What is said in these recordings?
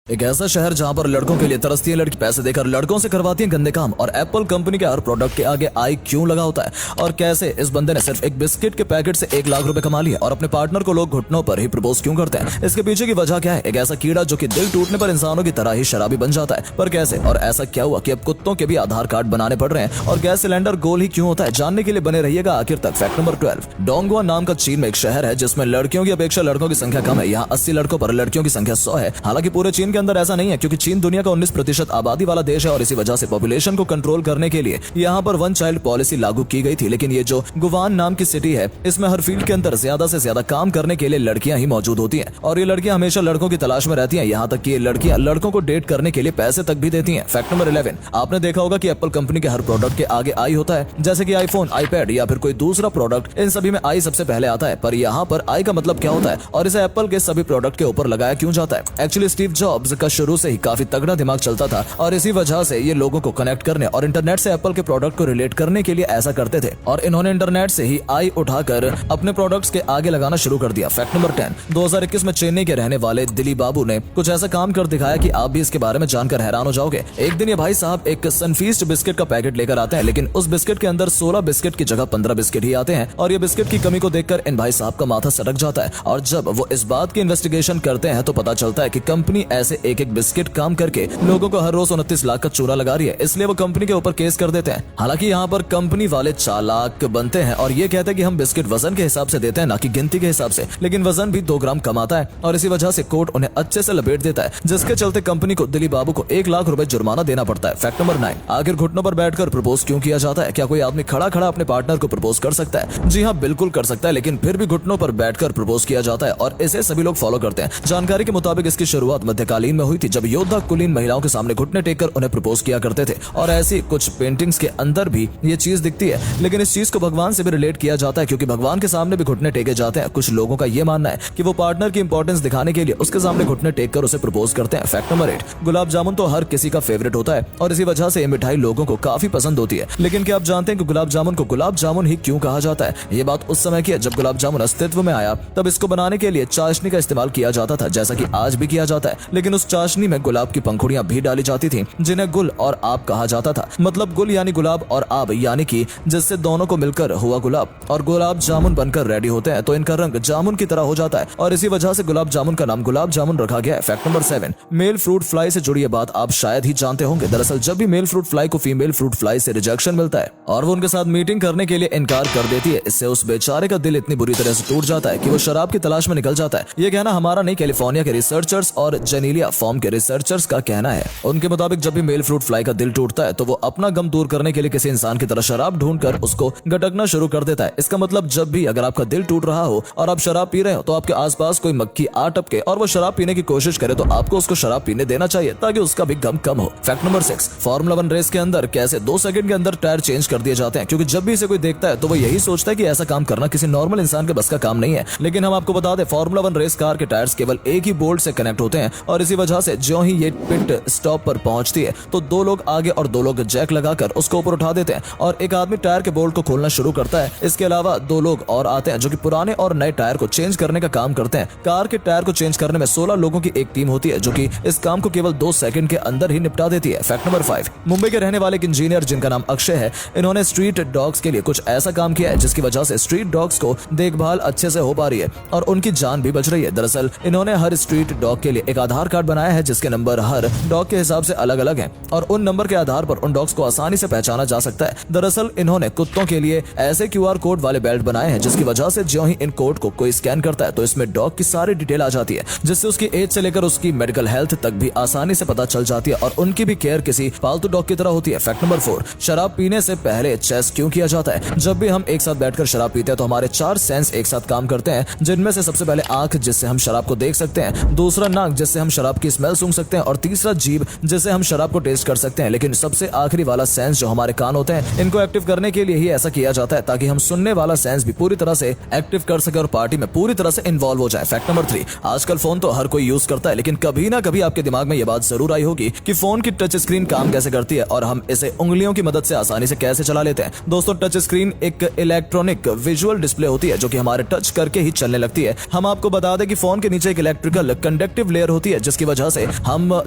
एक ऐसा शहर जहां पर लड़कों के लिए तरसती है लड़की, पैसे देकर लड़कों से करवाती है गंदे काम, और एप्पल कंपनी के हर प्रोडक्ट के आगे आई क्यों लगा होता है, और कैसे इस बंदे ने सिर्फ एक बिस्किट के पैकेट से 1 लाख रुपए कमा लिए, और अपने पार्टनर को लोग घुटनों पर ही प्रपोज क्यों करते हैं। इसके पीछे की वजह क्या है। एक ऐसा कीड़ा जो कि दिल टूटने पर इंसानों की तरह ही शराबी बन जाता है, पर कैसे, और ऐसा क्या हुआ कि अब कुत्तों के भी आधार कार्ड बनाने पड़ रहे हैं, और गैस सिलेंडर गोल ही क्यों होता है, जानने के लिए बने रहिएगा आखिर तक। Fact number 12। डोंगुआ नाम का चीन में एक शहर है जिसमें लड़कियों की अपेक्षा लड़कों की संख्या कम है। यहाँ 80 लड़कों पर लड़कियों की संख्या 100 है। हालांकि पूरे चीन के अंदर ऐसा नहीं है, क्योंकि चीन दुनिया का 19% आबादी वाला देश है, और इसी वजह से पॉपुलेशन को कंट्रोल करने के लिए यहाँ पर 1 चाइल्ड पॉलिसी लागू की गई थी। लेकिन ये जो गुवान नाम की सिटी है, इसमें हर फील्ड के अंदर ज्यादा से ज्यादा काम करने के लिए लड़कियां ही मौजूद होती हैं, और ये लड़कियां हमेशा लड़कों की तलाश में रहती हैं। यहाँ तक कि ये लड़कियां लड़कों को डेट करने के लिए पैसे तक भी देती हैं। Fact number 11। आपने देखा होगा कि एप्पल कंपनी के हर प्रोडक्ट के आगे आई होता है, जैसे कि आईफोन, आईपैड या फिर कोई दूसरा प्रोडक्ट, इन सभी में आई सबसे पहले आता है। पर यहाँ पर आई का मतलब क्या होता है, और इसे एप्पल के सभी प्रोडक्ट के ऊपर लगाया क्यों जाता है। एक्चुअली स्टीव जॉब्स का शुरू से ही काफी तगड़ा दिमाग चलता था, और इसी वजह से ये लोगों को कनेक्ट करने और इंटरनेट से एप्पल के प्रोडक्ट को रिलेट करने के लिए ऐसा करते थे, और इन्होंने इंटरनेट से ही आई उठाकर अपने प्रोडक्ट्स के आगे लगाना शुरू कर दिया। Fact number 10। 2021 में चेन्नई के रहने वाले दिलीप बाबू ने कुछ ऐसा काम कर दिखाया कि आप भी इसके बारे में जानकर हैरान हो जाओगे। एक दिन ये भाई साहब एक सनफीस्ट बिस्किट का पैकेट लेकर आते हैं, लेकिन उस बिस्किट के अंदर 16 बिस्किट की जगह 15 बिस्किट ही आते हैं, और ये बिस्किट की कमी को देखकर इन भाई साहब का माथा सटक जाता है। और जब वो इस बात की इन्वेस्टिगेशन करते हैं तो पता चलता है कि कंपनी ऐसे एक एक बिस्किट काम करके लोगों को हर रोज 29 लाख का चूरा लगा रही है, इसलिए वो कंपनी के ऊपर केस कर देते हैं। हालांकि यहाँ पर कंपनी वाले चालाक बनते हैं और ये कहते हैं कि हम बिस्किट वजन के हिसाब से देते हैं, ना कि गिनती के हिसाब से, लेकिन वजन भी 2 ग्राम कम आता है, और इसी वजह से कोर्ट उन्हें अच्छे से लपेट देता है, जिसके चलते कंपनी को दिलीप बाबू को 1 लाख रुपए जुर्माना देना पड़ता है। Fact number 9। आखिर घुटनों पर बैठकर प्रपोज क्यों किया जाता है। क्या कोई आदमी खड़ा खड़ा अपने पार्टनर को प्रपोज कर सकता है? जी हाँ, बिल्कुल कर सकता है, लेकिन फिर भी घुटनों पर बैठकर प्रपोज किया जाता है, और इसे सभी लोग फॉलो करते हैं। जानकारी के मुताबिक इसकी शुरुआत मध्यकालीन में हुई थी, जब योद्धा कुलीन महिलाओं के सामने घुटने टेककर उन्हें प्रपोज किया करते थे, और ऐसी कुछ पेंटिंग्स के अंदर भी ये चीज दिखती है। लेकिन इस चीज को भगवान से भी रिलेट किया जाता है, क्योंकि भगवान के सामने भी घुटने टेके जाते हैं। कुछ लोगों का ये मानना है कि वो पार्टनर की इंपॉर्टेंस दिखाने के लिए उसके सामने घुटने टेक कर उसे प्रपोज करते हैं। Fact number 8। गुलाब जामुन तो हर किसी का फेवरेट होता है, और इसी वजह से ये मिठाई लोगों को काफी पसंद होती है। लेकिन क्या आप जानते हैं कि गुलाब जामुन को गुलाब जामुन ही क्यों कहा जाता है? ये बात उस समय की है जब गुलाब जामुन अस्तित्व में आया, तब इसको बनाने के लिए चाशनी का इस्तेमाल किया जाता था, जैसा कि आज भी किया जाता है। लेकिन उस चाशनी में गुलाब की पंखुड़ियां भी डाली जाती थी, जिन्हें गुल और आब कहा जाता था। मतलब गुल यानी गुलाब, और आब यानी कि जिससे दोनों को मिलकर हुआ गुलाब, और गुलाब जामुन बनकर रेडी होते हैं तो इनका रंग जामुन की तरह हो जाता है, और इसी वजह से गुलाब जामुन का नाम गुलाब जामुन रखा गया है। Fact number 7। Male fruit fly से जुड़ी ये बात आप शायद ही जानते होंगे। दरअसल जब भी मेल फ्रूट फ्लाई को फीमेल फ्रूट फ्लाई से रिजेक्शन मिलता है और वो उनके साथ मीटिंग करने के लिए इनकार कर देती है, इससे उस बेचारे का दिल इतनी बुरी तरह से टूट जाता है कि वो शराब की तलाश में निकल जाता है। ये कहना हमारा नहीं, कैलिफोर्निया के रिसर्चर्स और जेनीलिया फॉर्म के रिसर्चर्स का कहना है। उनके मुताबिक जब भी मेल फ्रूट फ्लाई का दिल टूटता है तो वो अपना गम दूर करने के लिए किसी इंसान की तरह शराब ढूंढकर उसको गटकना शुरू कर देता है। इसका मतलब जब भी अगर आपका दिल टूट रहा हो और आप शराब पी रहे हो, तो आपके आसपास कोई मक्खी आ टपके और वो शराब पीने की कोशिश करे, तो आपको उसको शराब पीने देना चाहिए ताकि उसका भी गम कम हो। Fact number 6। फॉर्मूला 1 रेस के अंदर कैसे 2 सेकंड के अंदर टायर चेंज कर दिए जाते हैं, क्योंकि जब भी इसे कोई देखता है तो वो यही सोचता है कि ऐसा काम करना किसी नॉर्मल इंसान के बस का काम नहीं है। लेकिन हम आपको बता दें, फॉर्मूला 1 रेस कार के टायर्स केवल एक ही बोल्ट से कनेक्ट होते हैं, और इसी वजह से ज्यों ही ये पिट स्टॉप पर पहुंचती है तो 2 लोग आगे और 2 लोग जैक लगाकर उसको ऊपर उठा देते हैं, और एक आदमी टायर के बोल्ट को खोलना शुरू करता है। इसके अलावा 2 लोग और आते हैं जो कि पुराने और नए टायर को चेंज करने का काम करते हैं। कार के टायर को चेंज करने में 16 लोगों की एक टीम होती है, जो कि इस काम को केवल 2 सेकंड के अंदर ही निपटा देती है। Fact number 5। मुंबई के रहने वाले एक इंजीनियर जिनका नाम अक्षय है, इन्होंने स्ट्रीट डॉग्स के लिए कुछ ऐसा काम किया है जिसकी वजह से स्ट्रीट डॉग्स को देखभाल अच्छे से हो पा रही है और उनकी जान भी बच रही है। दरअसल इन्होंने हर स्ट्रीट डॉग के लिए एक आधार कार्ड बनाया है, जिसके नंबर हर डॉग के हिसाब से अलग अलग हैं, और उन नंबर के आधार पर उन डॉग्स को आसानी से पहचाना जा सकता है। दरअसल इन्होंने कुत्तों के लिए ऐसे QR कोड वाले बेल्ट बनाए हैं, जिसकी वजह से ज्यों ही इन कोड को कोई स्कैन करता है तो इसमें डॉग की सारी डिटेल आ जाती है, जिससे उसकी एज से लेकर उसकी मेडिकल हेल्थ तक भी आसानी से पता चल जाती है, और उनकी भी केयर किसी पालतू डॉग की तरह होती है। Fact number 4। शराब पीने से पहले चेस क्यों किया जाता है? जब भी हम एक साथ बैठकर शराब पीते हैं तो हमारे 4 सेंस एक साथ काम करते हैं, जिनमें से सबसे पहले आंख, जिससे हम शराब को देख सकते हैं, दूसरा नाक, जिससे हम शराब की स्मेल सूंघ सकते हैं, और तीसरा जीभ, जिससे हम शराब को टेस्ट कर सकते हैं। लेकिन सबसे आखिरी वाला सेंस जो हमारे कान होते हैं, इनको एक्टिव करने के लिए ही ऐसा किया जाता है ताकि हम सुनने वाला सेंस भी पूरी तरह से एक्टिव कर सके और पार्टी में पूरी तरह से इन्वॉल्व हो जाए। Fact number 3। आजकल फोन तो हर कोई यूज करता है, लेकिन कभी ना कभी आपके दिमाग में यह बात जरूर आई होगी कि फोन की टच स्क्रीन काम कैसे करती है और हम इसे उंगलियों की मदद से आसानी से कैसे चला लेते हैं। दोस्तों, टच स्क्रीन एक इलेक्ट्रॉनिक विजुअल डिस्प्ले होती है जो कि हमारे टच करके ही चलने लगती है। हम आपको बता दें कि फोन के नीचे एक इलेक्ट्रिकल कंडक्टिव लेयर होती है, जिसकी वजह से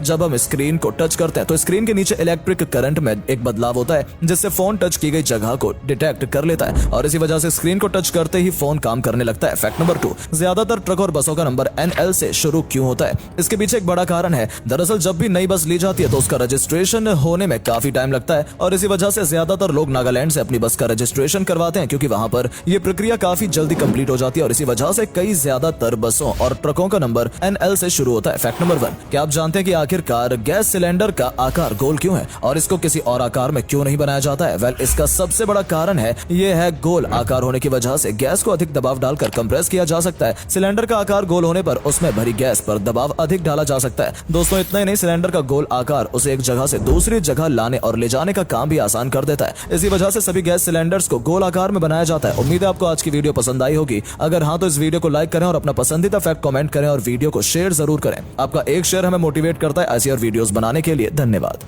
जब हम स्क्रीन को टच करते हैं तो स्क्रीन के नीचे इलेक्ट्रिक करंट में एक बदलाव होता है, जिससे फोन टच की गई जगह को डिटेक्ट कर लेता है और इसी वजह से स्क्रीन को टच करते ही फोन काम करने लगता है। फैक्ट नंबर 2, ज्यादातर ट्रक और बसों का नंबर NL से शुरू क्यों होता है? इसके पीछे एक बड़ा कारण है। दरअसल जब भी नई बस ली जाती है तो उसका रजिस्ट्रेशन होने में काफी टाइम लगता है और इसी वजह से ज्यादातर लोग नागालैंड से अपनी बस का रजिस्ट्रेशन करवाते हैं, क्योंकि वहां पर यह प्रक्रिया काफी जल्दी कंप्लीट हो जाती है और इसी वजह से कई ज्यादातर बसों और ट्रकों का नंबर NL से शुरू होता है। फैक्ट नंबर 1, क्या आप जानते हैं कि आखिरकार गैस सिलेंडर का आकार गोल क्यों है और इसको किसी और आकार में क्यों नहीं बनाया जाता है? वेल, इसका सबसे बड़ा कारण है यह है गोल आकार होने की वजह से गैस को अधिक दबाव डालकर कंप्रेस किया जा सकता है। सिलेंडर का आकार गोल होने पर उसमें भरी गैस पर दबाव अधिक डाला जा सकता है। दोस्तों, इतना ही नहीं, सिलेंडर का गोल आकार उसे एक जगह से दूसरी जगह लाने और ले जाने का काम भी आसान कर देता है। इसी वजह से सभी गैस सिलेंडर्स को गोल आकार में बनाया जाता है। उम्मीद है आपको आज की वीडियो पसंद आई होगी। अगर हाँ तो इस वीडियो को लाइक करें और अपना पसंदीदा फैक्ट कमेंट करें और वीडियो को शेयर जरूर करें। आपका एक शेयर हमें मोटिवेट करता है ऐसी और वीडियोस बनाने के लिए। धन्यवाद।